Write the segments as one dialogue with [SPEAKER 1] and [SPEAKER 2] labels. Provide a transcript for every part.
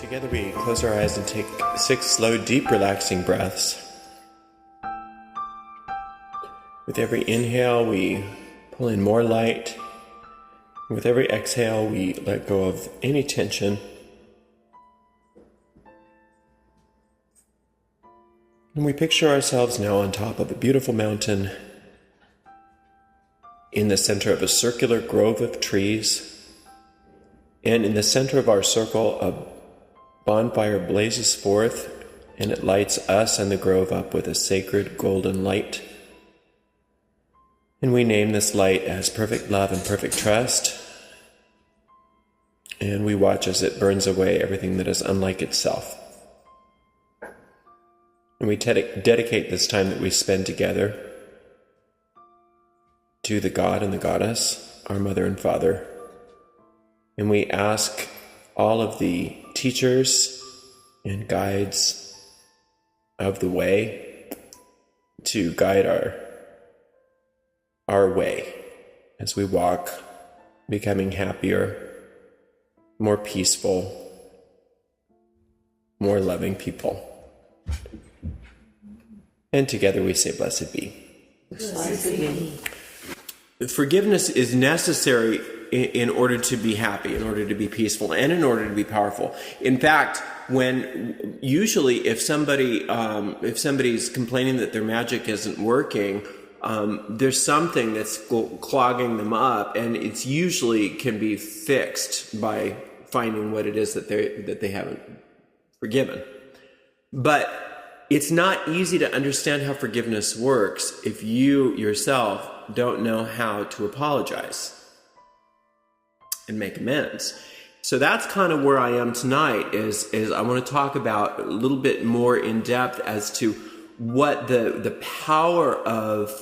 [SPEAKER 1] Together we close our eyes and take 6 slow, deep, relaxing breaths. With every inhale, we pull in more light. With every exhale, we let go of any tension. And we picture ourselves now on top of a beautiful mountain in the center of a circular grove of trees. And in the center of our circle, a bonfire blazes forth, and it lights us and the grove up with a sacred golden light. And we name this light as perfect love and perfect trust. And we watch as it burns away everything that is unlike itself. And we dedicate this time that we spend together to the God and the Goddess, our Mother and Father. And we ask all of the teachers and guides of the way to guide our way as we walk, becoming happier, more peaceful, more loving people. And together we say, Blessed be.
[SPEAKER 2] Blessed be.
[SPEAKER 1] Forgiveness is necessary in order to be happy, in order to be peaceful, and in order to be powerful. In fact, if somebody's complaining that their magic isn't working, there's something that's clogging them up, and it's usually can be fixed by finding what it is that they haven't forgiven. But it's not easy to understand how forgiveness works if you yourself don't know how to apologize and make amends. So that's kind of where I am tonight, is I want to talk about a little bit more in depth as to what the power of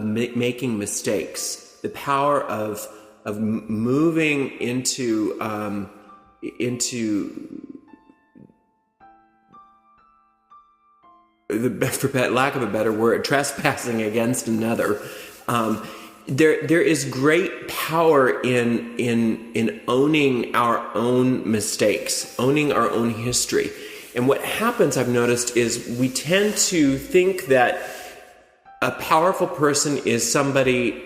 [SPEAKER 1] making mistakes, the power of moving into for lack of a better word, trespassing against another. There is great power in owning our own mistakes, owning our own history. And what happens, I've noticed, is we tend to think that a powerful person is somebody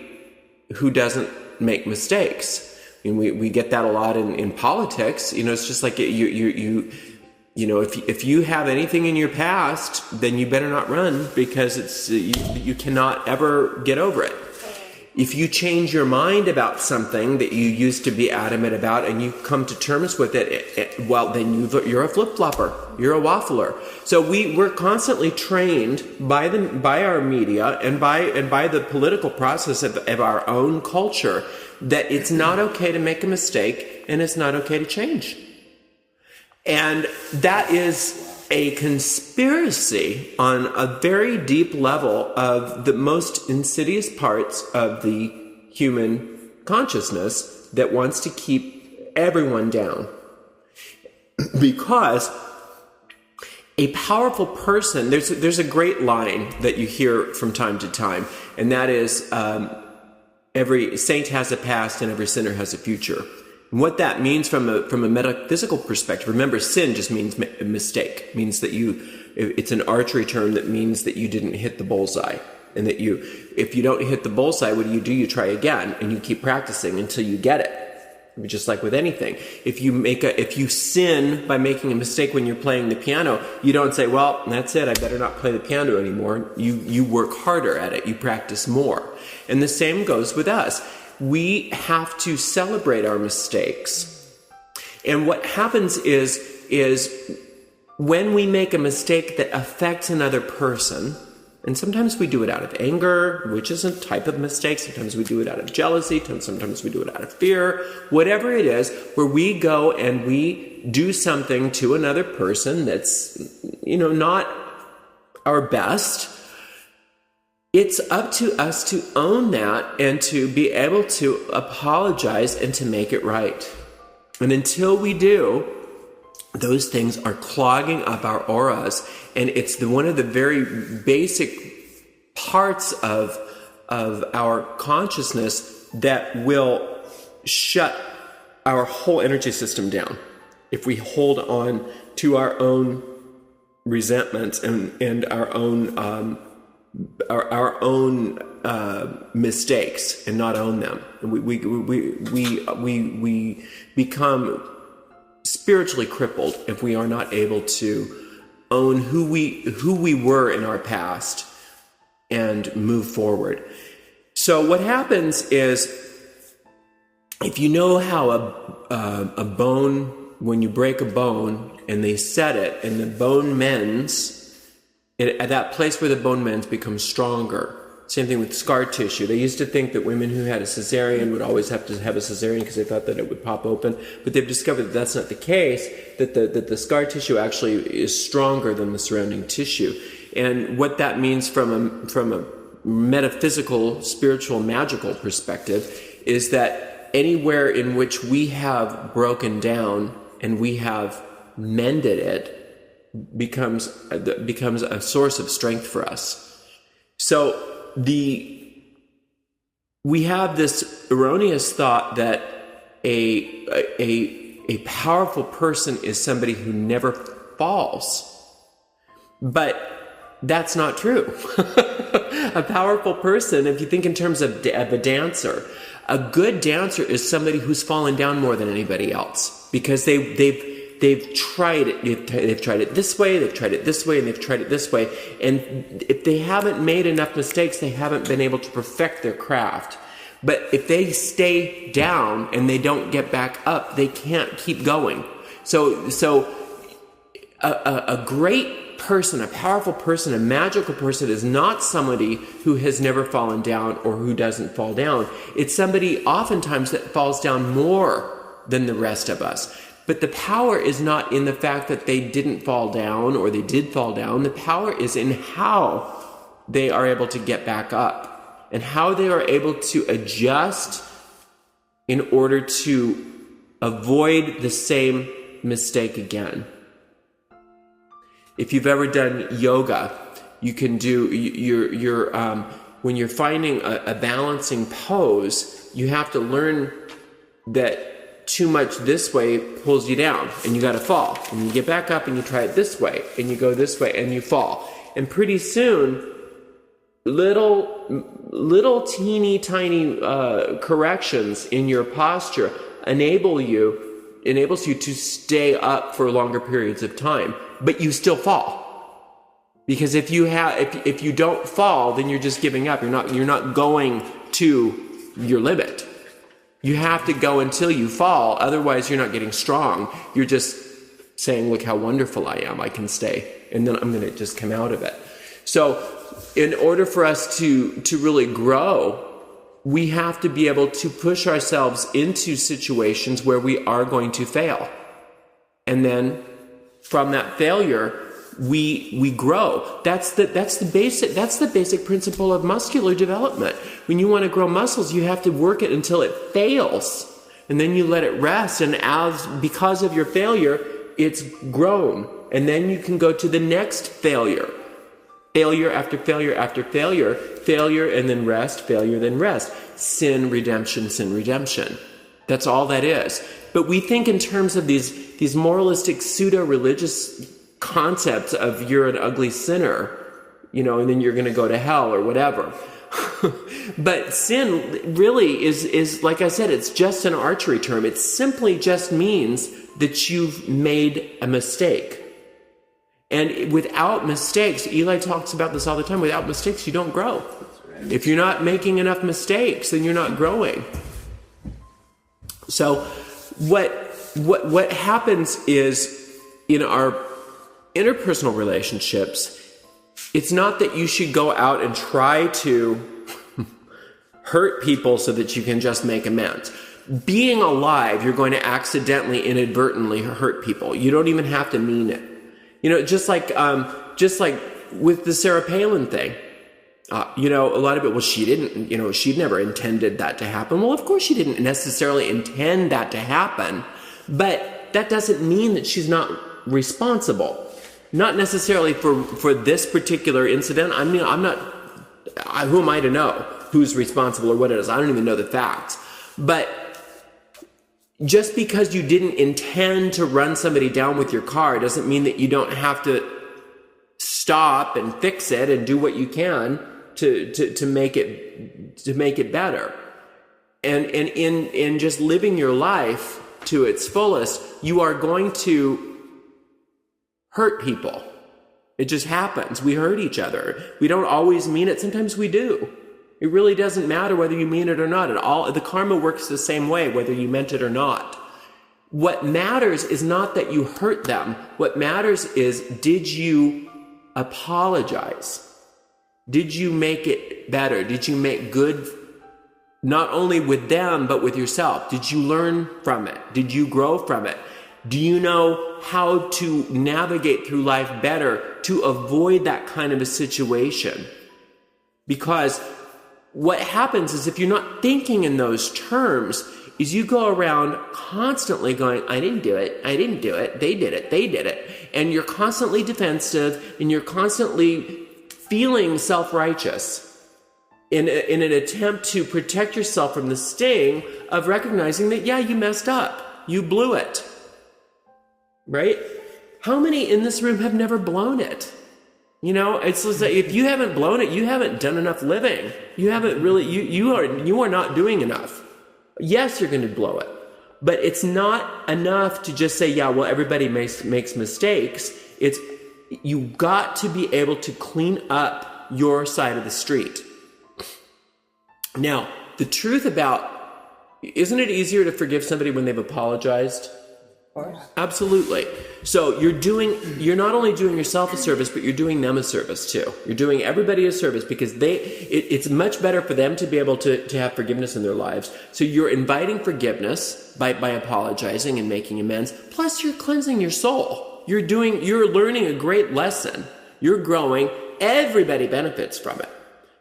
[SPEAKER 1] who doesn't make mistakes. I mean, we get that a lot in politics. It's just like if you have anything in your past, then you better not run, because you cannot ever get over it. If you change your mind about something that you used to be adamant about and you come to terms with it, well, then you're a flip-flopper. You're a waffler. So we're constantly trained by our media and by the political process of our own culture that it's not okay to make a mistake and it's not okay to change. And that is a conspiracy on a very deep level of the most insidious parts of the human consciousness that wants to keep everyone down. Because a powerful person, there's a great line that you hear from time to time, and that is, every saint has a past and every sinner has a future. And what that means from a metaphysical perspective, remember, sin just means a mistake. It means that it's an archery term that means that you didn't hit the bullseye. And that if you don't hit the bullseye, what do? You try again, and you keep practicing until you get it. Just like with anything. If you sin by making a mistake when you're playing the piano, you don't say, well, that's it, I better not play the piano anymore. You work harder at it. You practice more. And the same goes with us. We have to celebrate our mistakes. And what happens is when we make a mistake that affects another person, and sometimes we do it out of anger, which is a type of mistake. Sometimes we do it out of jealousy. Sometimes we do it out of fear. Whatever it is, where we go and we do something to another person that's, not our best. It's up to us to own that and to be able to apologize and to make it right. And until we do, those things are clogging up our auras, and it's one of the very basic parts of our consciousness that will shut our whole energy system down. if we hold on to our own resentments and our own mistakes and not own them. And we become spiritually crippled if we are not able to own who we were in our past and move forward. So what happens is, if you know how a bone, when you break a bone and they set it and the bone mends, at that place where the bone mends becomes stronger. Same thing with scar tissue. They used to think that women who had a cesarean would always have to have a cesarean because they thought that it would pop open. But they've discovered that that's not the case, that the scar tissue actually is stronger than the surrounding tissue. And what that means from a metaphysical, spiritual, magical perspective is that anywhere in which we have broken down and we have mended it becomes a source of strength for us. So we have this erroneous thought that a powerful person is somebody who never falls. But that's not true. A powerful person, if you think in terms of a dancer, a good dancer is somebody who's fallen down more than anybody else, because they've tried it. They've tried it this way, they've tried it this way, and they've tried it this way. And if they haven't made enough mistakes, they haven't been able to perfect their craft. But if they stay down and they don't get back up, they can't keep going. So a great person, a powerful person, a magical person is not somebody who has never fallen down or who doesn't fall down. It's somebody oftentimes that falls down more than the rest of us. But the power is not in the fact that they didn't fall down or they did fall down. The power is in how they are able to get back up and how they are able to adjust in order to avoid the same mistake again. If you've ever done yoga, you can do when you're finding a balancing pose, you have to learn that too much this way pulls you down and you got to fall, and you get back up and you try it this way and you go this way and you fall, and pretty soon little teeny tiny corrections in your posture enables you to stay up for longer periods of time, but you still fall. Because if you don't fall, then you're just giving up. You're not going to your limit. You have to go until you fall, otherwise you're not getting strong. You're just saying, look how wonderful I am, I can stay, and then I'm going to just come out of it. So in order for us to really grow, we have to be able to push ourselves into situations where we are going to fail. And then from that failure, we grow. That's the basic principle of muscular development. When you want to grow muscles, you have to work it until it fails, and then you let it rest. And because of your failure, it's grown, and then you can go to the next failure. Failure after failure after failure, failure and then rest, failure then rest. Sin, redemption, sin, redemption. That's all that is. But we think in terms of these moralistic pseudo-religious concepts of you're an ugly sinner, and then you're going to go to hell or whatever. But sin really is, like I said, it's just an archery term. It simply just means that you've made a mistake. And without mistakes, Eli talks about this all the time, without mistakes, you don't grow. If you're not making enough mistakes, then you're not growing. So what happens is, in our interpersonal relationships, it's not that you should go out and try to hurt people so that you can just make amends. Being alive, you're going to accidentally, inadvertently hurt people. You don't even have to mean it. Just like with the Sarah Palin thing. A lot of it, well, she didn't, she'd never intended that to happen. Well, of course she didn't necessarily intend that to happen, but that doesn't mean that she's not responsible. Not necessarily for this particular incident. I mean, who am I to know who's responsible or what it is? I don't even know the facts. But just because you didn't intend to run somebody down with your car doesn't mean that you don't have to stop and fix it and do what you can to make it better. And in just living your life to its fullest, you are going to hurt people. It just happens. We hurt each other. We don't always mean it. Sometimes we do. It really doesn't matter whether you mean it or not. The karma works the same way, whether you meant it or not. What matters is not that you hurt them. What matters is, did you apologize? Did you make it better? Did you make good, not only with them, but with yourself? Did you learn from it? Did you grow from it? Do you know how to navigate through life better to avoid that kind of a situation? Because what happens is, if you're not thinking in those terms, is you go around constantly going, I didn't do it, they did it. And you're constantly defensive, and you're constantly feeling self-righteous in an attempt to protect yourself from the sting of recognizing that, yeah, you messed up. You blew it. Right? How many in this room have never blown it? You know, it's like, if you haven't blown it, you haven't done enough living. You haven't really, you are not doing enough. Yes, you're going to blow it, but it's not enough to just say, yeah, well, everybody makes mistakes. You got to be able to clean up your side of the street. Now, the truth about, isn't it easier to forgive somebody when they've apologized? Absolutely. So you're not only doing yourself a service, but you're doing them a service too. You're doing everybody a service, because it's much better for them to be able to have forgiveness in their lives. So you're inviting forgiveness by apologizing and making amends. Plus you're cleansing your soul. You're learning a great lesson. You're growing. Everybody benefits from it.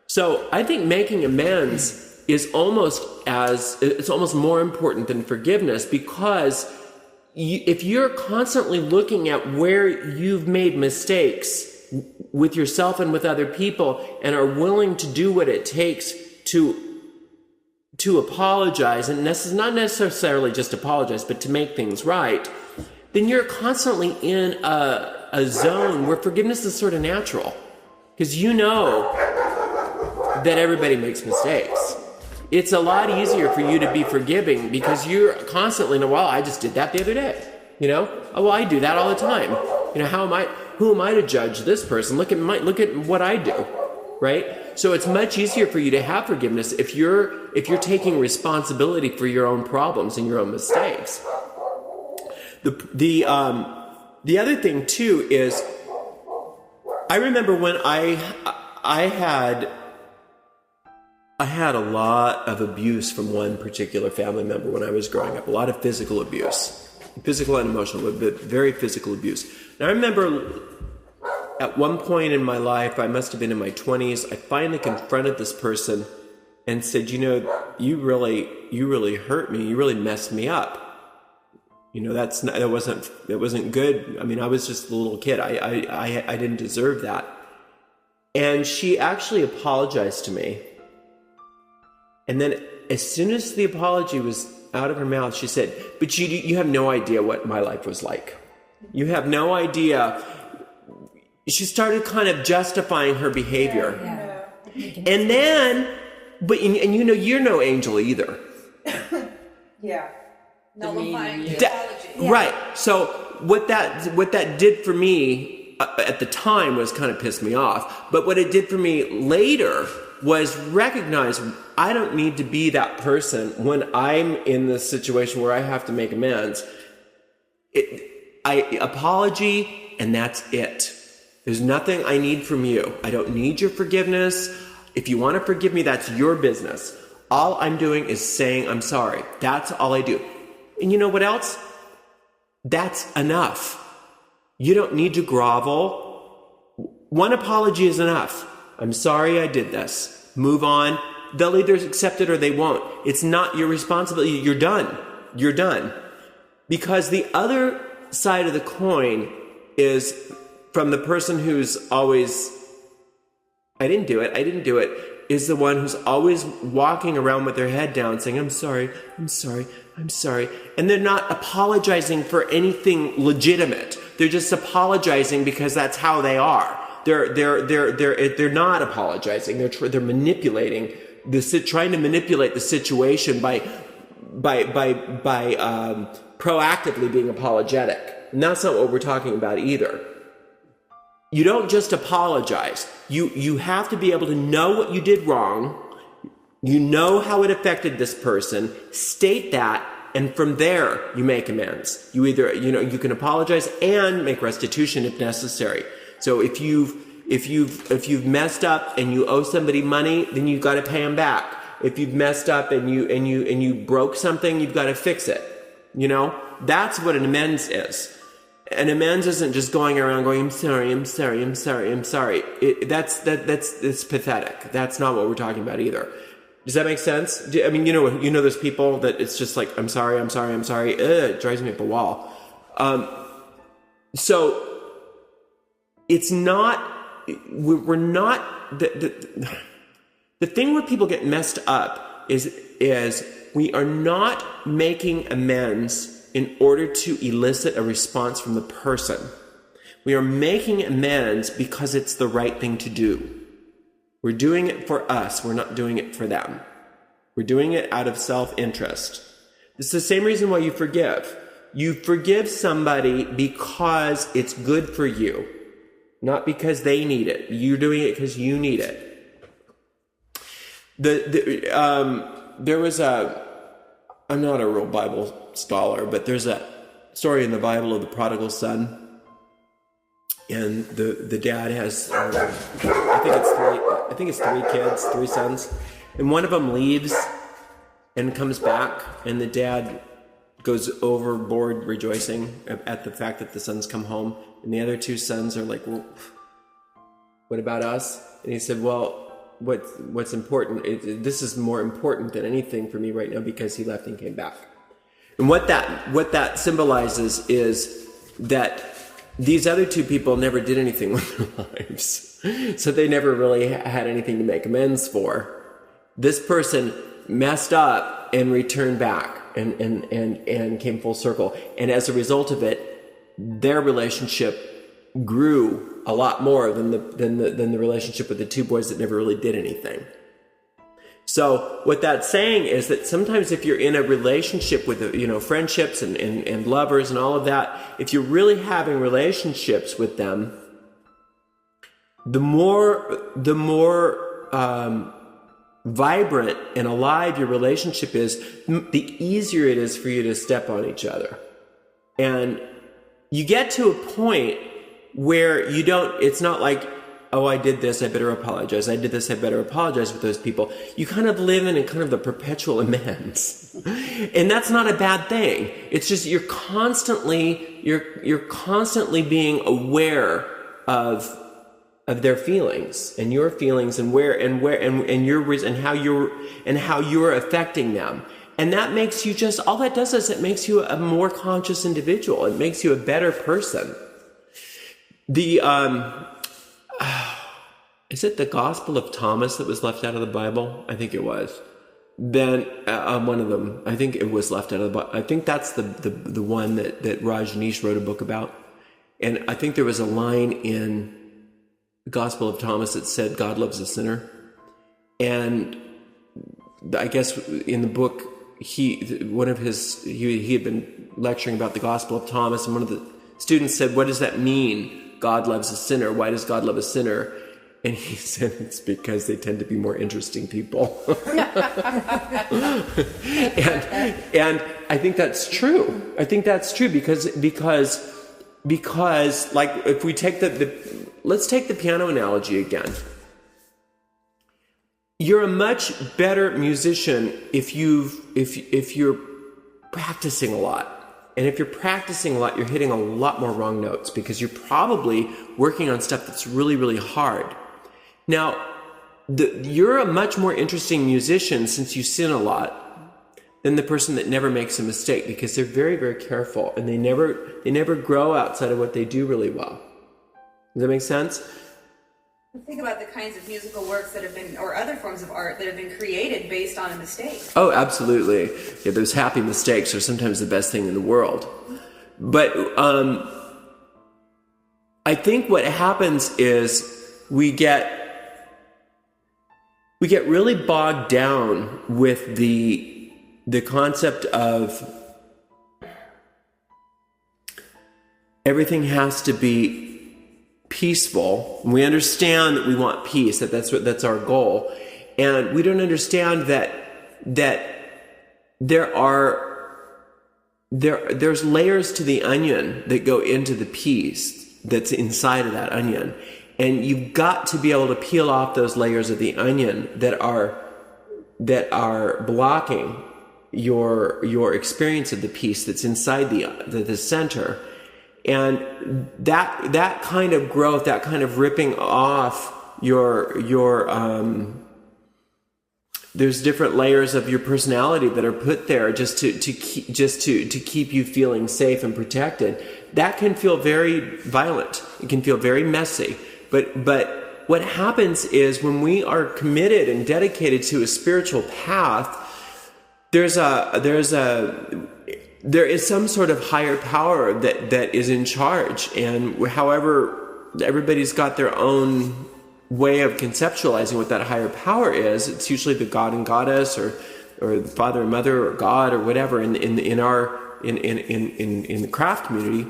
[SPEAKER 1] So I think making amends is almost more important than forgiveness, because if you're constantly looking at where you've made mistakes with yourself and with other people, and are willing to do what it takes to apologize, and this is not necessarily just apologize, but to make things right, then you're constantly in a zone where forgiveness is sort of natural, because you know that everybody makes mistakes. It's a lot easier for you to be forgiving, because you're constantly, well, I just did that the other day. You know, oh, well, I do that all the time. You know, who am I to judge this person? Look at what I do, right? So it's much easier for you to have forgiveness if you're taking responsibility for your own problems and your own mistakes. The other thing too is, I remember when I had a lot of abuse from one particular family member when I was growing up. A lot of physical abuse. Physical and emotional, but very physical abuse. And I remember at one point in my life, I must have been in my 20s, I finally confronted this person and said, you know, you really hurt me. You really messed me up. You know, that wasn't good. I mean, I was just a little kid. I didn't deserve that. And she actually apologized to me. And then as soon as the apology was out of her mouth, she said, but you have no idea what my life was like. You have no idea. She started kind of justifying her behavior. Yeah. And then, and you know, you're no angel either.
[SPEAKER 3] Yeah. Nullifying the apology.
[SPEAKER 1] Right. So what that did for me at the time was kind of pissed me off. But what it did for me later was recognize I don't need to be that person when I'm in this situation where I have to make amends. Apology, and that's it. There's nothing I need from you. I don't need your forgiveness. If you want to forgive me, that's your business. All I'm doing is saying I'm sorry. That's all I do. And you know what else? That's enough. You don't need to grovel. One apology is enough. I'm sorry I did this. Move on. They'll either accept it or they won't. It's not your responsibility. You're done. You're done. Because the other side of the coin is from the person who's always, I didn't do it. is the one who's always walking around with their head down saying, I'm sorry, I'm sorry, I'm sorry. And they're not apologizing for anything legitimate. They're just apologizing because that's how they are. They're not apologizing. They're manipulating trying to manipulate the situation by proactively being apologetic. And that's not what we're talking about either. You don't just apologize. You have to be able to know what you did wrong. You know how it affected this person. State that, and from there you make amends. You either, you can apologize and make restitution if necessary. So if you've messed up and you owe somebody money, then you've got to pay them back. If you've messed up and you broke something, you've got to fix it. That's what an amends is. An amends isn't just going around going, I'm sorry, I'm sorry, I'm sorry, I'm sorry. That's pathetic. That's not what we're talking about either. Does that make sense? I mean, those people that it's just like, I'm sorry, I'm sorry, I'm sorry. It drives me up a wall. So it's not, we're not, the thing where people get messed up is we are not making amends in order to elicit a response from the person. We are making amends because it's the right thing to do. We're doing it for us. We're not doing it for them. We're doing it out of self-interest. It's the same reason why you forgive. You forgive somebody because it's good for you, not because they need it. You're doing it because you need it. There was I'm not a real Bible scholar, but there's a story in the Bible of the prodigal son, and the dad has I think it's three sons, and one of them leaves and comes back, and the dad goes overboard rejoicing at the fact that the sons come home, and the other two sons are like, well, what about us? And he said, well, what's important, this is more important than anything for me right now because he left and came back. And what that symbolizes is that these other two people never did anything with their lives. So they never really had anything to make amends for. This person messed up and returned back and came full circle. And as a result of it, their relationship grew a lot more than the relationship with the two boys that never really did anything. So what that's saying is that sometimes if you're in a relationship with, friendships and lovers and all of that, if you're really having relationships with them, the more vibrant and alive your relationship is, the easier it is for you to step on each other. And you get to a point where it's not like, oh, I did this, I better apologize. I did this, I better apologize with those people. You kind of live in a kind of the perpetual amends. And that's not a bad thing. It's just you're constantly being aware of their feelings and your feelings and how you're affecting them. And that makes you all that does is it makes you a more conscious individual. It makes you a better person. Is it the Gospel of Thomas that was left out of the Bible? I think it was. Then one of them, I think it was left out of the Bible. I think that's the one that Rajneesh wrote a book about. And I think there was a line in the Gospel of Thomas that said, God loves a sinner. And I guess in the book, he had been lecturing about the Gospel of Thomas, and one of the students said, what does that mean? God loves a sinner. Why does God love a sinner? And he said, it's because they tend to be more interesting people. and I think that's true. I think that's true because like if we take let's take the piano analogy again. You're a much better musician if you're practicing a lot. And if you're practicing a lot, you're hitting a lot more wrong notes because you're probably working on stuff that's really, really hard. Now, you're a much more interesting musician since you sin a lot than the person that never makes a mistake because they're very, very careful and they never grow outside of what they do really well. Does that make sense?
[SPEAKER 3] Think about the kinds of musical works that have been, or other forms of art that have been created based on a mistake.
[SPEAKER 1] Oh, absolutely. Yeah, those happy mistakes are sometimes the best thing in the world. But I think what happens is we get really bogged down with the concept of everything has to be peaceful. We understand that we want peace, that's our goal, and we don't understand that there's layers to the onion that go into the peace that's inside of that onion, and you've got to be able to peel off those layers of the onion that are blocking your experience of the peace that's inside the center. And that kind of growth, that kind of ripping off there's different layers of your personality that are put there just to keep you feeling safe and protected. That can feel very violent. It can feel very messy. But what happens is when we are committed and dedicated to a spiritual path, there is some sort of higher power that is in charge, and however everybody's got their own way of conceptualizing what that higher power is. It's usually the god and goddess, or the father and mother, or God, or whatever in the craft community.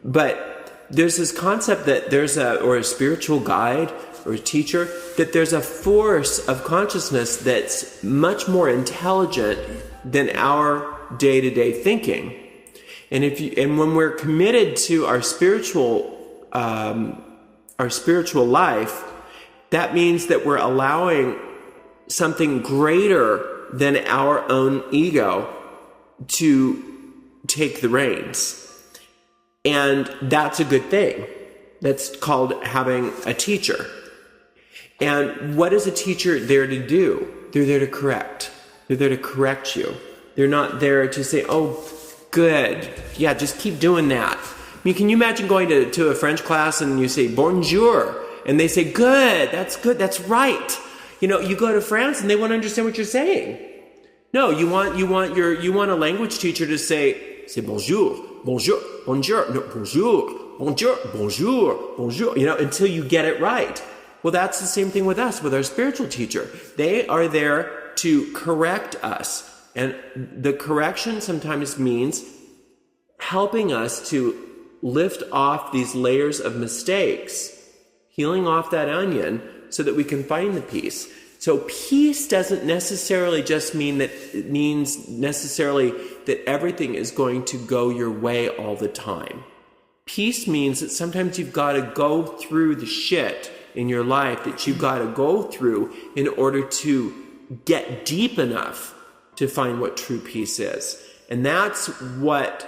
[SPEAKER 1] But there's this concept that there's a spiritual guide or a teacher, that there's a force of consciousness that's much more intelligent than our day-to-day thinking. And when we're committed to our spiritual life, that means that we're allowing something greater than our own ego to take the reins. And that's a good thing. That's called having a teacher. And what is a teacher there to do? They're there to correct. They're there to correct you. They're not there to say, oh, good. Yeah, just keep doing that. I mean, can you imagine going to a French class and you say, bonjour, and they say, good, that's right. You know, you go to France and they want to understand what you're saying. No, you want a language teacher to say bonjour, bonjour, bonjour, no, bonjour, bonjour, bonjour, bonjour, until you get it right. Well, that's the same thing with us, with our spiritual teacher. They are there to correct us. And the correction sometimes means helping us to lift off these layers of mistakes, peeling off that onion so that we can find the peace. So peace doesn't necessarily just mean that it means necessarily that everything is going to go your way all the time. Peace means that sometimes you've got to go through the shit in your life that you've got to go through in order to get deep enough to find what true peace is. And that's what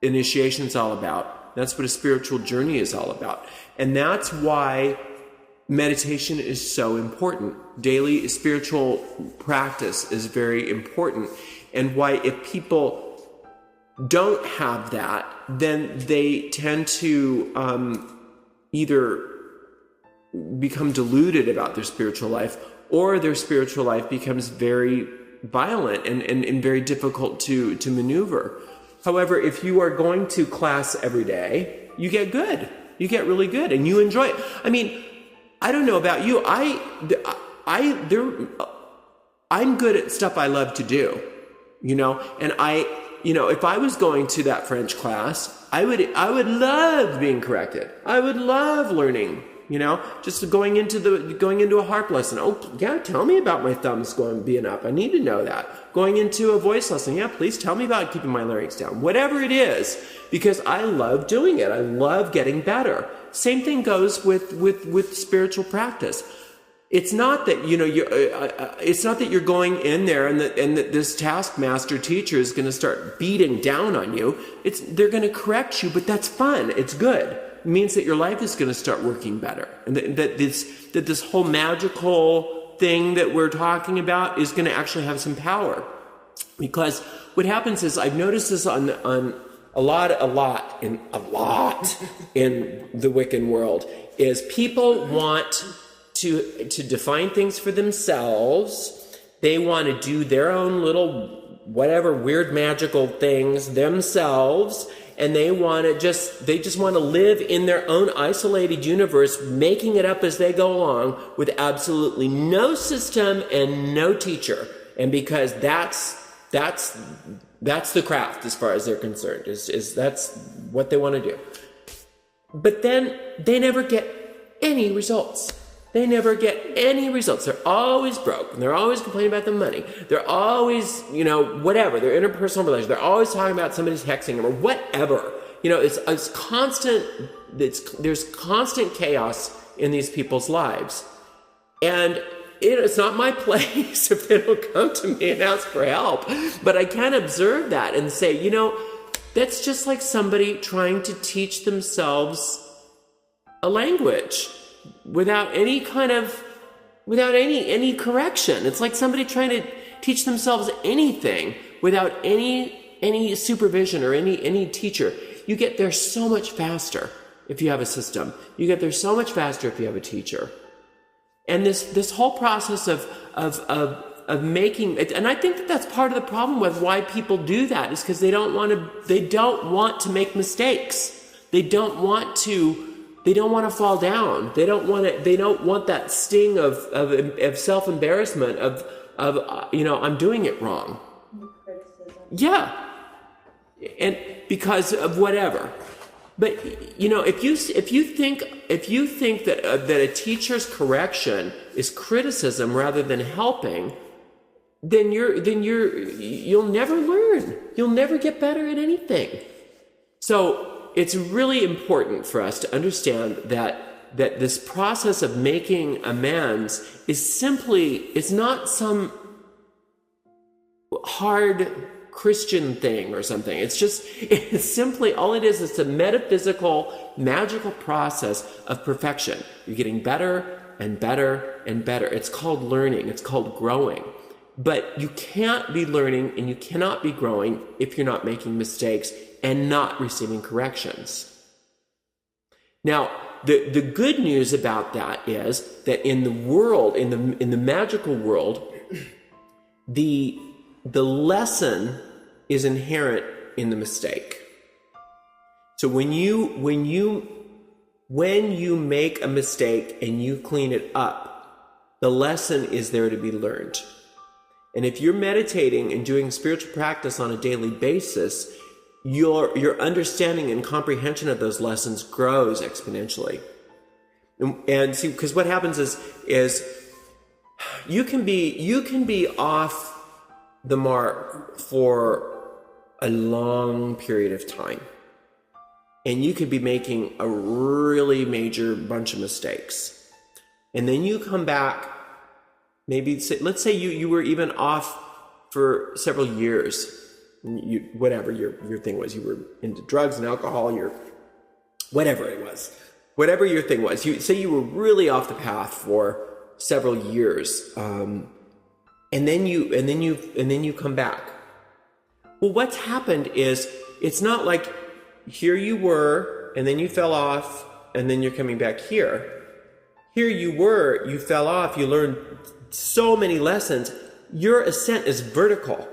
[SPEAKER 1] initiation is all about. That's what a spiritual journey is all about. And that's why meditation is so important. Daily spiritual practice is very important. And why, if people don't have that, then they tend to either become deluded about their spiritual life, or their spiritual life becomes very violent and very difficult to maneuver. However, if you are going to class every day, you get good. You get really good and you enjoy it. I mean, I don't know about you. I'm good at stuff I love to do, and if I was going to that French class, I would love being corrected. I would love learning, just going into a harp lesson. Oh, yeah, tell me about my thumbs being up. I need to know that. Going into a voice lesson. Yeah, please tell me about keeping my larynx down. Whatever it is, because I love doing it. I love getting better. Same thing goes with spiritual practice. It's not that it's not that you're going in there and that this taskmaster teacher is going to start beating down on you. They're going to correct you, but that's fun. It's good. It means that your life is going to start working better, and that this whole magical thing that we're talking about is going to actually have some power. Because what happens is, I've noticed this on a lot in the Wiccan world, is people want to define things for themselves. They want to do their own little whatever weird magical things themselves, and they just want to live in their own isolated universe, making it up as they go along with absolutely no system and no teacher. And because that's the craft as far as they're concerned, is that's what they want to do. But then they never get any results. They never get any results. They're always broke. And they're always complaining about the money. They're always, whatever. Their interpersonal relations. They're always talking about somebody's hexing them or whatever. It's constant. There's constant chaos in these people's lives. And it's not my place if they don't come to me and ask for help. But I can observe that and say, that's just like somebody trying to teach themselves a language without any correction. It's like somebody trying to teach themselves anything without any supervision or any teacher. You get there so much faster if you have a system. You get there so much faster if you have a teacher. And this whole process of making it, and I think that's part of the problem with why people do that, is because they don't want to make mistakes. They don't want to fall down. They don't want that sting of self-embarrassment of I'm doing it wrong. Yeah. And because of whatever. But if you think that a teacher's correction is criticism rather than helping, then you'll never learn. You'll never get better at anything. So it's really important for us to understand that this process of making amends is not some hard Christian thing or something. It's simply, all it is a metaphysical, magical process of perfection. You're getting better and better and better. It's called learning. It's called growing. But you can't be learning and you cannot be growing if you're not making mistakes and not receiving corrections. Now, the good news about that is that in the world, in the magical world, the lesson is inherent in the mistake. So when you make a mistake and you clean it up, the lesson is there to be learned. And if you're meditating and doing spiritual practice on a daily basis, your understanding and comprehension of those lessons grows exponentially. And see, because what happens is you can be off the mark for a long period of time, and you could be making a really major bunch of mistakes, and then you come back. Let's say you were even off for several years. Whatever your thing was, you were into drugs and alcohol. Whatever your thing was. You say you were really off the path for several years, and then you come back. Well, what's happened is, it's not like here you were and then you fell off and then you're coming back here. Here you were, you fell off, you learned so many lessons. Your ascent is vertical.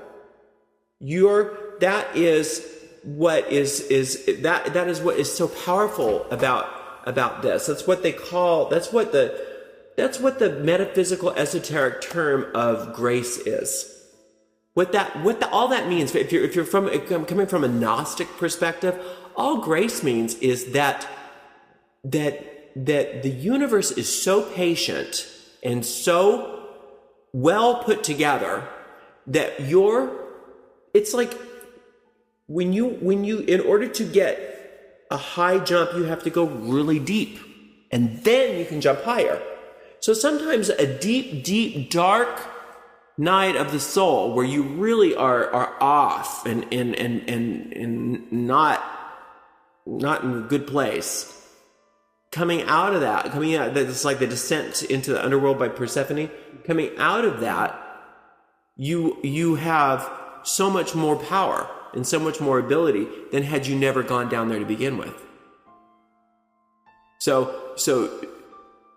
[SPEAKER 1] That is what is so powerful about this. That's what the metaphysical esoteric term of grace is. All that means, if you're coming from a Gnostic perspective, all grace means is that the universe is so patient and so well put together that it's like when you in order to get a high jump, you have to go really deep, and then you can jump higher. So sometimes a deep, deep, dark night of the soul where you really are off and not in a good place, coming out of that, it's like the descent into the underworld by Persephone. Coming out of that, you have so much more power and so much more ability than had you never gone down there to begin with. So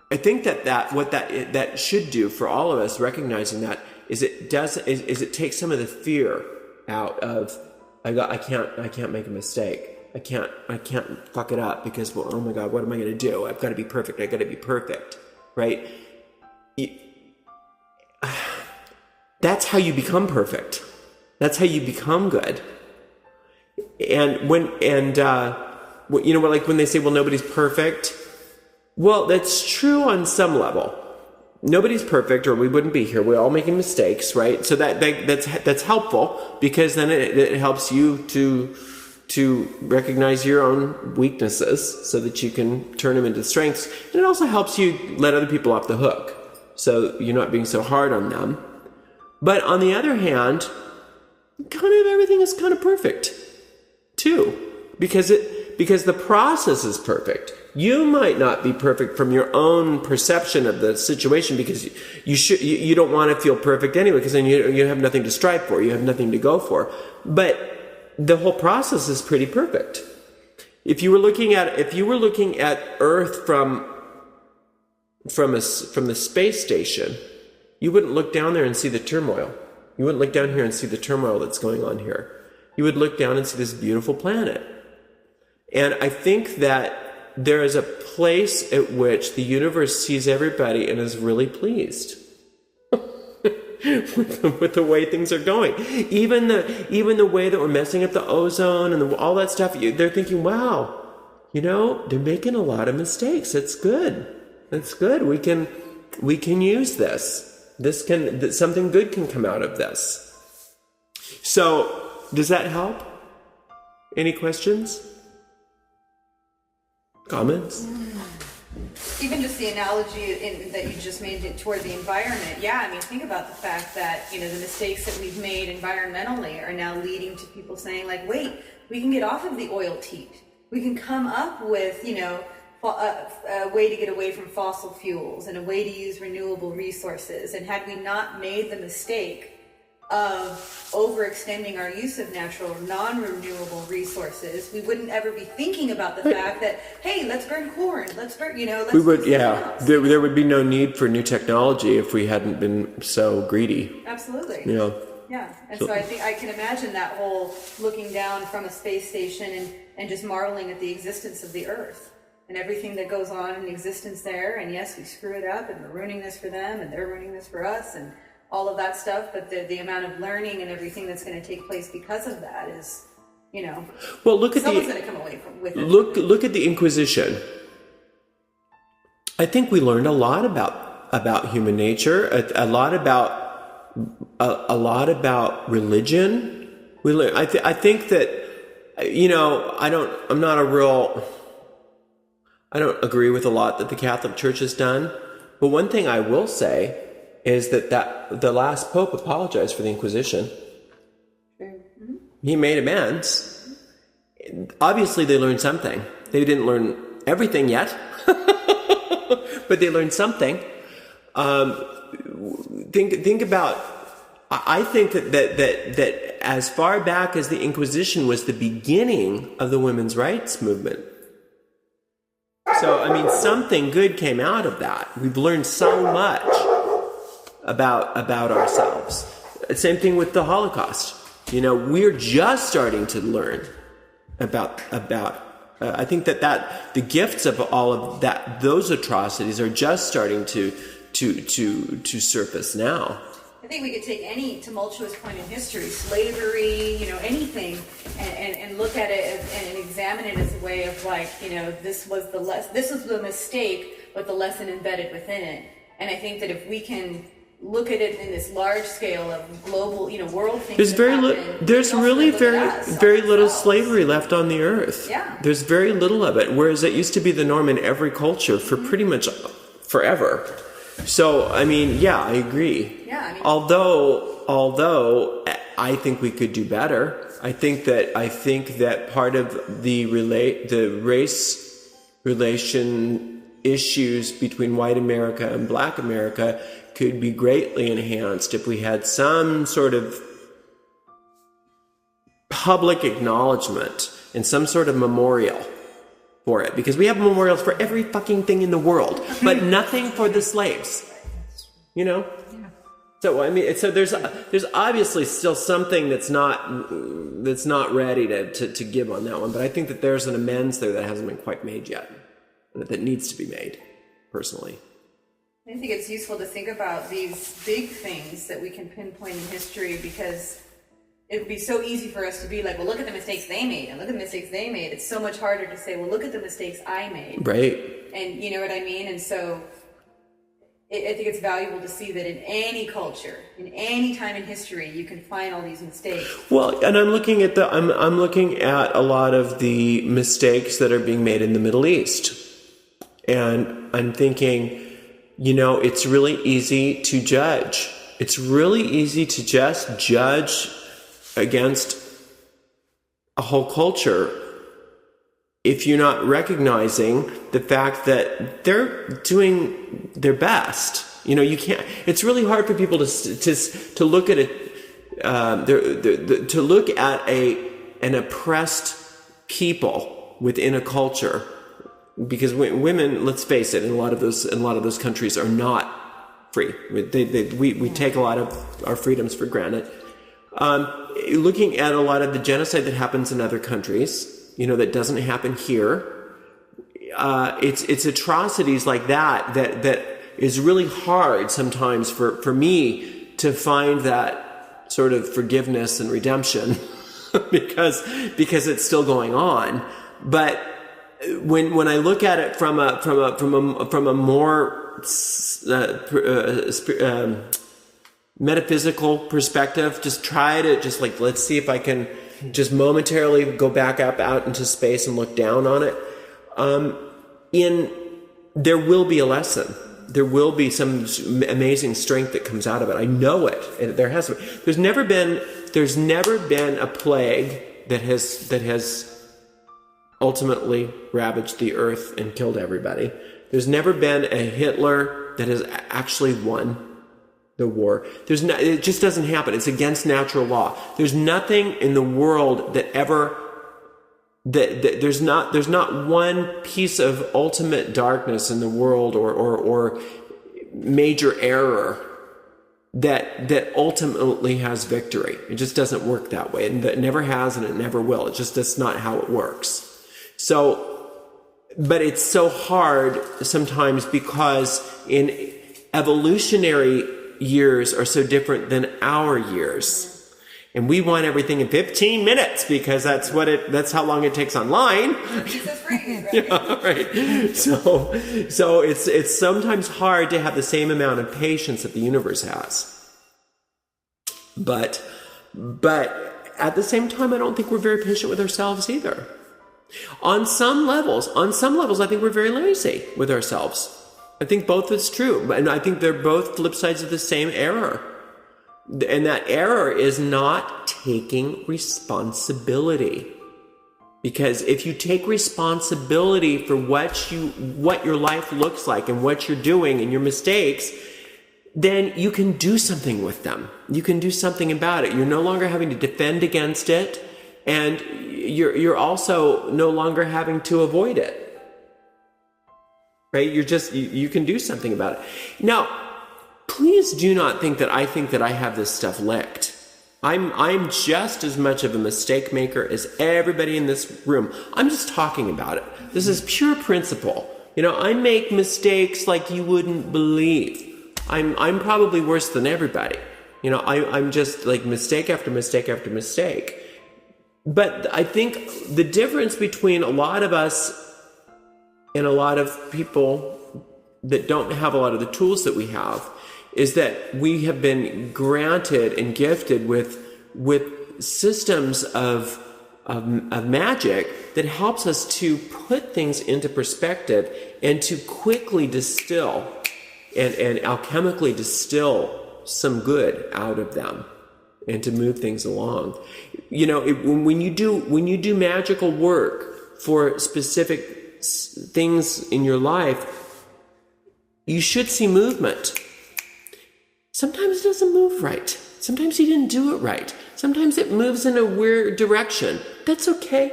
[SPEAKER 1] I think that should do for all of us, recognizing that, is it takes some of the fear out of, I can't make a mistake. I can't fuck it up because, well, oh my God, what am I going to do? I've got to be perfect. I've got to be perfect, right? That's how you become perfect. That's how you become good. And like when they say, well, nobody's perfect. Well, that's true on some level. Nobody's perfect, or we wouldn't be here. We're all making mistakes, right? So that's helpful, because then it helps you to recognize your own weaknesses so that you can turn them into strengths. And it also helps you let other people off the hook, so you're not being so hard on them. But on the other hand, kind of everything is kind of perfect too, because the process is perfect. You might not be perfect from your own perception of the situation, because you don't want to feel perfect anyway, because then you have nothing to strive for, you have nothing to go for. But the whole process is pretty perfect. If you were looking at Earth from the space station, you wouldn't look down there and see the turmoil. You wouldn't look down here and see the turmoil that's going on here. You would look down and see this beautiful planet. And I think that there is a place at which the universe sees everybody and is really pleased with the way things are going. Even the way that we're messing up the ozone and all that stuff, they're thinking, wow, they're making a lot of mistakes. That's good. That's good. We can use this. Something good can come out of this. So, does that help? Any questions? Comments?
[SPEAKER 3] Even just the analogy that you just made toward the environment. Yeah, I mean, think about the fact that, the mistakes that we've made environmentally are now leading to people saying, like, wait, we can get off of the oil teat. We can come up with, a way to get away from fossil fuels and a way to use renewable resources. And had we not made the mistake of overextending our use of natural, non-renewable resources, we wouldn't ever be thinking about the fact that, hey, let's burn corn, let's
[SPEAKER 1] we would, yeah. There would be no need for new technology if we hadn't been so greedy.
[SPEAKER 3] Absolutely. Yeah, and
[SPEAKER 1] So
[SPEAKER 3] I think I can imagine that whole looking down from a space station and just marveling at the existence of the Earth and everything that goes on in existence there. And yes, we screw it up, and we're ruining this for them, and they're ruining this for us, and all of that stuff, but the amount of learning and everything that's going to take place because of that is,
[SPEAKER 1] well, look at
[SPEAKER 3] someone's going to come away with it.
[SPEAKER 1] Look at the Inquisition. I think we learned a lot about human nature, a lot about religion. We learned. I think that I don't agree with a lot that the Catholic Church has done, but one thing I will say is that the last Pope apologized for the Inquisition. Mm-hmm. He made amends. Obviously, they learned something. They didn't learn everything yet, but they learned something. Think about. I think that as far back as the Inquisition was the beginning of the women's rights movement. So, I mean, something good came out of that. We've learned so much about ourselves. Same thing with the Holocaust. We're just starting to learn about I think that the gifts of all of those atrocities are just starting to surface now.
[SPEAKER 3] I think we could take any tumultuous point in history, slavery, anything, and look at it and examine it as a way of this was the mistake, but the lesson embedded within it. And I think that if we can look at it in this large scale of global, world things. There's really very little slavery left on the earth. Yeah.
[SPEAKER 1] There's very little of it, whereas it used to be the norm in every culture for pretty much forever. So, I mean, yeah, I agree.
[SPEAKER 3] Yeah, I mean,
[SPEAKER 1] although I think we could do better. I think that part of the race relation issues between white America and black America could be greatly enhanced if we had some sort of public acknowledgement and some sort of memorial for it, because we have memorials for every fucking thing in the world, but nothing for the slaves. You know? Yeah. So I mean, so there's obviously still something that's not ready to give on that one, but I think that there's an amends there that hasn't been quite made yet, that needs to be made, personally.
[SPEAKER 3] I think it's useful to think about these big things that we can pinpoint in history, because it would be so easy for us to be like, well, look at the mistakes they made, and look at the mistakes they made. It's so much harder to say, well, look at the mistakes I made.
[SPEAKER 1] Right.
[SPEAKER 3] And you know what I mean? And so I think it's valuable to see that in any culture, in any time in history, you can find all these mistakes. Well,
[SPEAKER 1] and I'm looking at I'm looking at a lot of the mistakes that are being made in the Middle East. And I'm thinking, you know, it's really easy to judge. It's really easy to just judge against a whole culture if you're not recognizing the fact that they're doing their best. You know, you can't. It's really hard for people to look at it, to look at an oppressed people within a culture, because women, let's face it, in a lot of those countries are not free. We take a lot of our freedoms for granted. Looking at a lot of the genocide that happens in other countries, you know, that doesn't happen here. It's atrocities like that is really hard sometimes for me to find that sort of forgiveness and redemption because it's still going on. But when I look at it from a more metaphysical perspective, just try to let's see if I can just momentarily go back up out into space and look down on it. There will be a lesson. There will be some amazing strength that comes out of it. I know it. And there has been. There's never been a plague that has ultimately ravaged the earth and killed everybody. There's never been a Hitler that has actually won the war. It just doesn't happen. It's against natural law. There's nothing in the world that there's not one piece of ultimate darkness in the world or major error that ultimately has victory. It just doesn't work that way. And it never has, and it never will. That's not how it works. So, but it's so hard sometimes because in evolutionary years are so different than our years. And we want everything in 15 minutes because that's how long it takes online. Yeah, right. So it's sometimes hard to have the same amount of patience that the universe has. But at the same time, I don't think we're very patient with ourselves either. On some levels, I think we're very lazy with ourselves. I think both is true, and I think they're both flip sides of the same error. And that error is not taking responsibility. Because if you take responsibility for what your life looks like and what you're doing and your mistakes, then you can do something with them. You can do something about it. You're no longer having to defend against it, and you're also no longer having to avoid it. Right? You can do something about it. Now, please do not think that I have this stuff licked. I'm just as much of a mistake maker as everybody in this room. I'm just talking about it. This is pure principle. You know, I make mistakes like you wouldn't believe. I'm probably worse than everybody. You know, I'm just like mistake after mistake after mistake. But I think the difference between a lot of us and a lot of people that don't have a lot of the tools that we have is that we have been granted and gifted with systems of magic that helps us to put things into perspective and to quickly distill and alchemically distill some good out of them and to move things along. You know, when you do magical work for specific things in your life, you should see movement. Sometimes it doesn't move right. Sometimes you didn't do it right. Sometimes it moves in a weird direction. That's okay.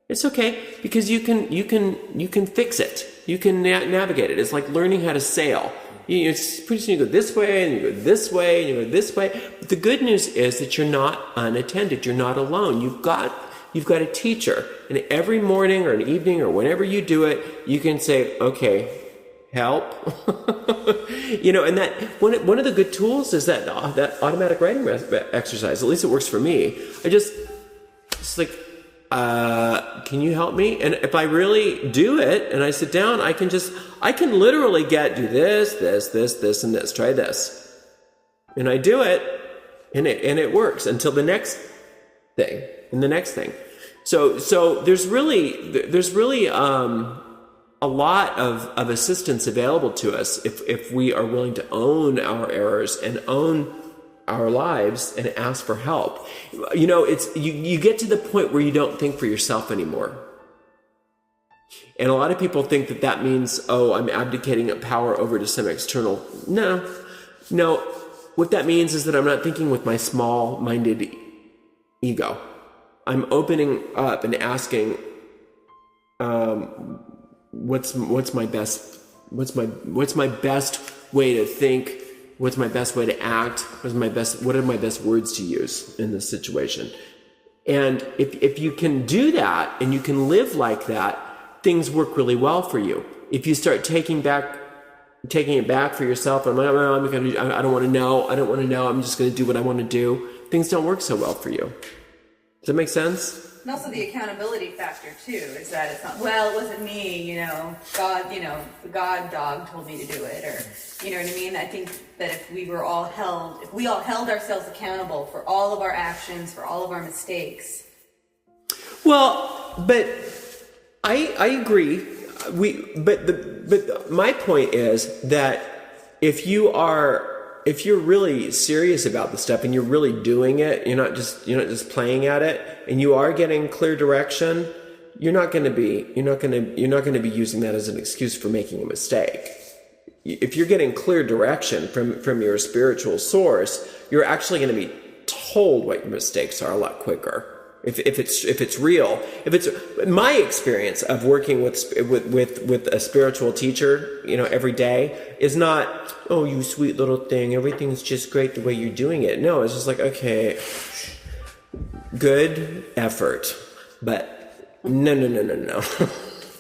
[SPEAKER 1] It's okay, because you can fix it. You can navigate it. It's like learning how to sail. It's pretty soon you go this way, and you go this way, and you go this way. But the good news is that you're not unattended. You're not alone. You've got a teacher, and every morning or an evening or whenever you do it, you can say, "Okay, help." And that one of the good tools is that automatic writing exercise. At least it works for me. It's like, can you help me? And if I really do it and I sit down, I can literally do this, and this. Try this. And I do it, and it works until the next thing and the next thing. So there's really a lot of assistance available to us if we are willing to own our errors and own our lives and ask for help. It's you get to the point where you don't think for yourself anymore. And a lot of people think that means, I'm abdicating power over to some external. No. What that means is that I'm not thinking with my small-minded ego. I'm opening up and asking, what's my best way to think? What's my best way to act? What are my best words to use in this situation? And if you can do that and you can live like that, things work really well for you. If you start taking it back for yourself, I don't want to know. I'm just going to do what I want to do. Things don't work so well for you. Does that make sense?
[SPEAKER 3] And also the accountability factor too is that it's not, it wasn't me, God, the God dog told me to do it, or you know what I mean? I think that if we all held ourselves accountable for all of our actions, for all of our mistakes. Well,
[SPEAKER 1] but I agree. But my point is that if you're really serious about the stuff and you're really doing it, you're not just playing at it, and you are getting clear direction, you're not going to be using that as an excuse for making a mistake. If you're getting clear direction from your spiritual source, you're actually going to be told what your mistakes are a lot quicker. If it's real, if it's my experience of working with a spiritual teacher, every day is not, oh, you sweet little thing, everything's just great the way you're doing it. No, it's just like, okay, good effort, but no.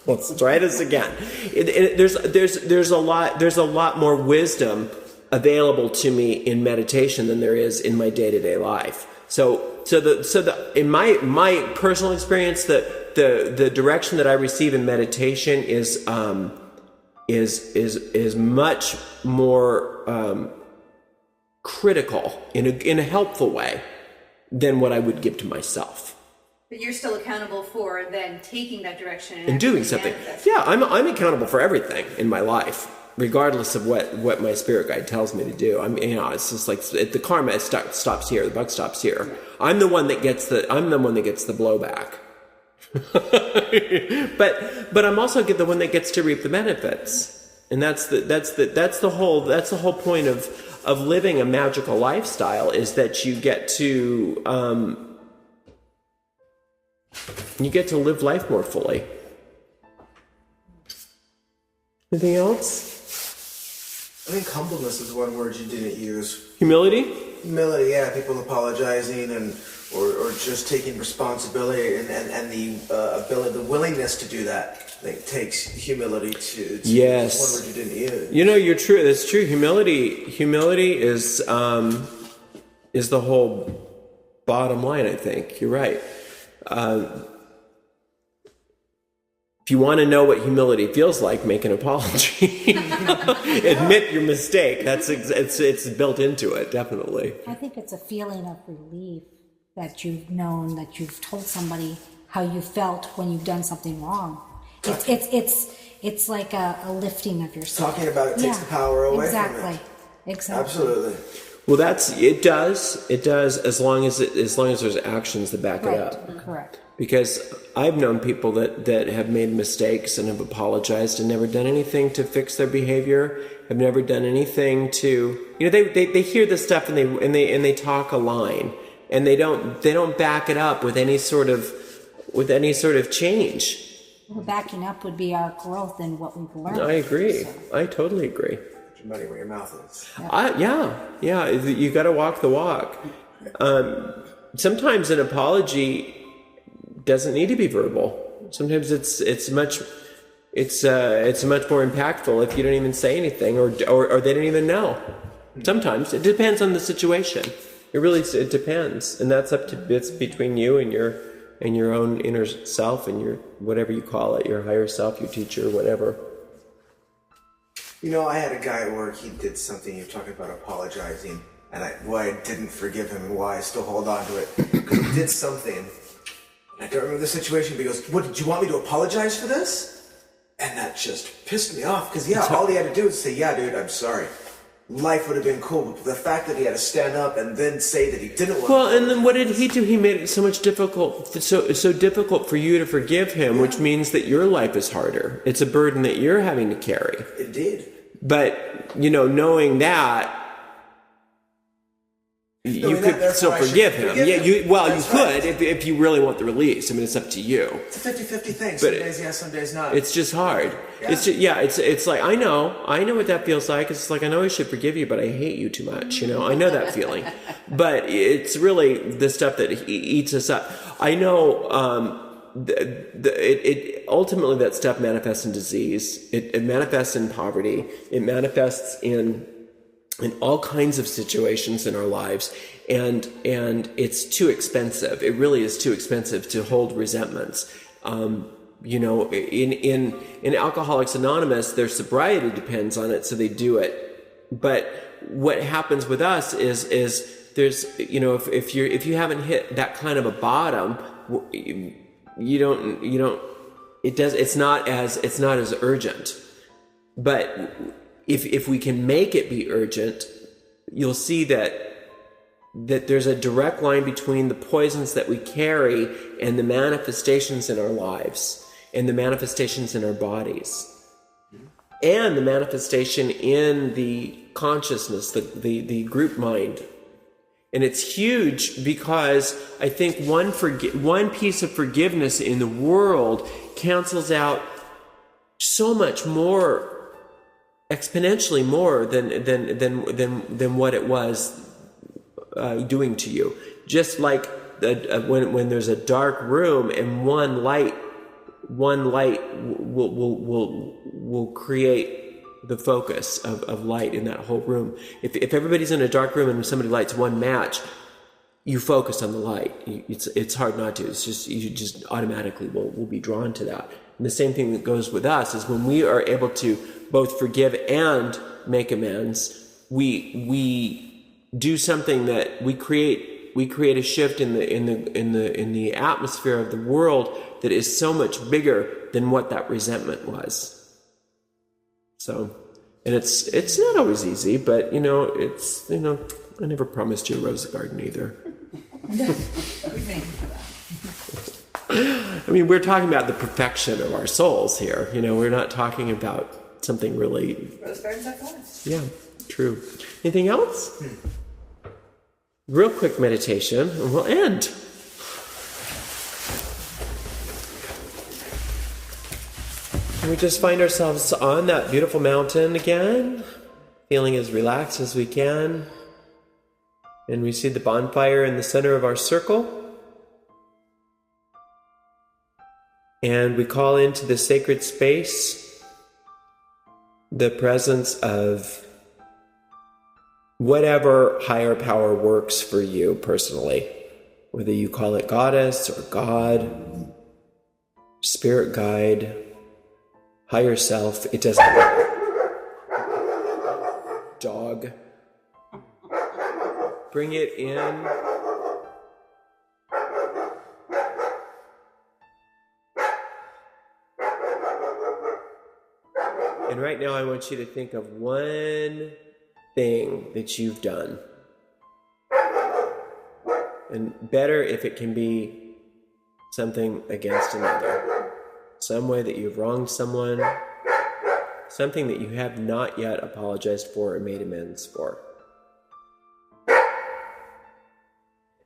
[SPEAKER 1] Let's try this again. There's a lot more wisdom available to me in meditation than there is in my day-to-day life. So in my personal experience, the direction that I receive in meditation is much more critical in a helpful way than what I would give to myself.
[SPEAKER 3] But you're still accountable for then taking that direction
[SPEAKER 1] and doing something. Yeah, I'm accountable for everything in my life, regardless of what my spirit guide tells me to do. It's just like the karma stops here, the buck stops here. I'm the one that gets the blowback. but I'm also the one that gets to reap the benefits. And that's the whole point of living a magical lifestyle, is that you get to live life more fully. Anything else?
[SPEAKER 2] I think humbleness is one word you didn't use.
[SPEAKER 1] Humility?
[SPEAKER 2] Humility, yeah. People apologizing or just taking responsibility and the ability, the willingness to do that. I think takes humility to
[SPEAKER 1] yes.
[SPEAKER 2] One word you didn't use.
[SPEAKER 1] You're true. That's true. Humility is the whole bottom line. I think you're right. If you want to know what humility feels like, make an apology. Admit your mistake. It's built into it, definitely.
[SPEAKER 4] I think it's a feeling of relief that you've known, that you've told somebody how you felt when you've done something wrong. It's like a lifting of yourself.
[SPEAKER 2] Talking about it takes the power away from it.
[SPEAKER 4] Exactly.
[SPEAKER 2] Absolutely.
[SPEAKER 1] Well, it does as long as there's actions that back it up.
[SPEAKER 4] Correct.
[SPEAKER 1] Because I've known people that have made mistakes and have apologized and never done anything to fix their behavior, have never done anything to, they hear this stuff and they talk a line, and they don't back it up with any sort of any sort of change.
[SPEAKER 4] Well, backing up would be our growth in what we've learned.
[SPEAKER 1] I agree.
[SPEAKER 4] So.
[SPEAKER 1] I totally agree.
[SPEAKER 2] Put your money where your mouth is.
[SPEAKER 1] Yeah. You got to walk the walk. Sometimes an apology doesn't need to be verbal. Sometimes it's much more impactful if you don't even say anything, or they don't even know. Sometimes it depends on the situation. It depends, and it's between you and your own inner self and your whatever you call it, your higher self, your teacher, whatever.
[SPEAKER 2] I had a guy at work. He did something. You're talking about apologizing, and why I didn't forgive him and why I still hold on to it, because he did something. I don't remember the situation, but he goes, "What, did you want me to apologize for this?" And that just pissed me off, because all he had to do was say, "Yeah, dude, I'm sorry." Life would have been cool, but the fact that he had to stand up and then say that he didn't want
[SPEAKER 1] Well, and then what did he do? He made it so much so difficult for you to forgive him, which means that your life is harder. It's a burden that you're having to carry.
[SPEAKER 2] Indeed.
[SPEAKER 1] But, knowing that, you could still forgive him. You could if you really want the release. I mean, it's up to you.
[SPEAKER 2] It's a 50-50 thing. Some days yes, some days not.
[SPEAKER 1] It's just hard.
[SPEAKER 2] Yeah.
[SPEAKER 1] It's like I know what that feels like. It's like I know I should forgive you, but I hate you too much. I know that feeling. But it's really the stuff that eats us up. I know. It ultimately that stuff manifests in disease. It manifests in poverty. It manifests in all kinds of situations in our lives, and it's too expensive. It really is too expensive to hold resentments. In Alcoholics Anonymous, their sobriety depends on it, so they do it. But what happens with us is there's if you haven't hit that kind of a bottom, it's not as urgent. But if we can make it be urgent, you'll see that there's a direct line between the poisons that we carry and the manifestations in our lives and the manifestations in our bodies and the manifestation in the consciousness, the group mind. And it's huge because I think one piece of forgiveness in the world cancels out so much more, exponentially more than what it was doing to you. Just like when there's a dark room and one light will create the focus of light in that whole room. If everybody's in a dark room and somebody lights one match, you focus on the light. It's hard not to. It's just you just automatically will be drawn to that. And the same thing that goes with us is when we are able to both forgive and make amends, we do something that we create a shift in the atmosphere of the world that is so much bigger than what that resentment was. So, and it's not always easy, but it's I never promised you a rose garden either. I mean, we're talking about the perfection of our souls here. We're not talking about something really.
[SPEAKER 3] Rose gardens are flowers.
[SPEAKER 1] Yeah, true. Anything else? Real quick meditation, and we'll end. And we just find ourselves on that beautiful mountain again, feeling as relaxed as we can. And we see the bonfire in the center of our circle. And we call into the sacred space the presence of whatever higher power works for you personally, whether you call it goddess or God, spirit guide, higher self, it doesn't matter. Dog. Bring it in. And right now I want you to think of one thing that you've done. And better if it can be something against another. Some way that you've wronged someone. Something that you have not yet apologized for or made amends for.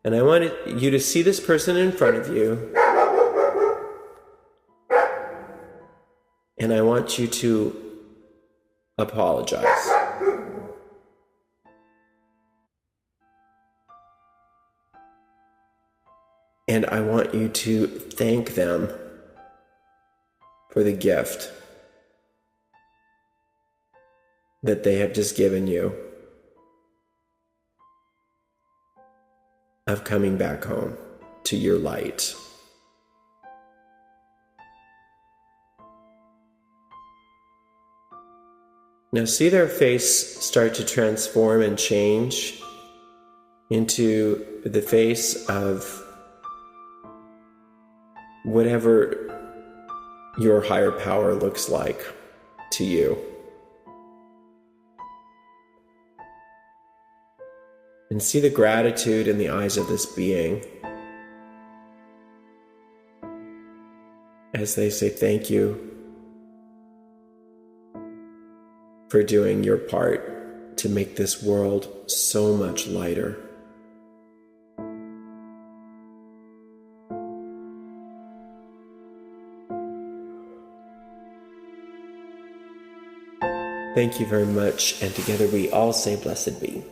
[SPEAKER 1] And I want you to see this person in front of you And I want you to apologize. And I want you to thank them for the gift that they have just given you of coming back home to your light. Now see their face start to transform and change into the face of whatever your higher power looks like to you. And see the gratitude in the eyes of this being as they say thank you for doing your part to make this world so much lighter. Thank you very much, and together we all say blessed be.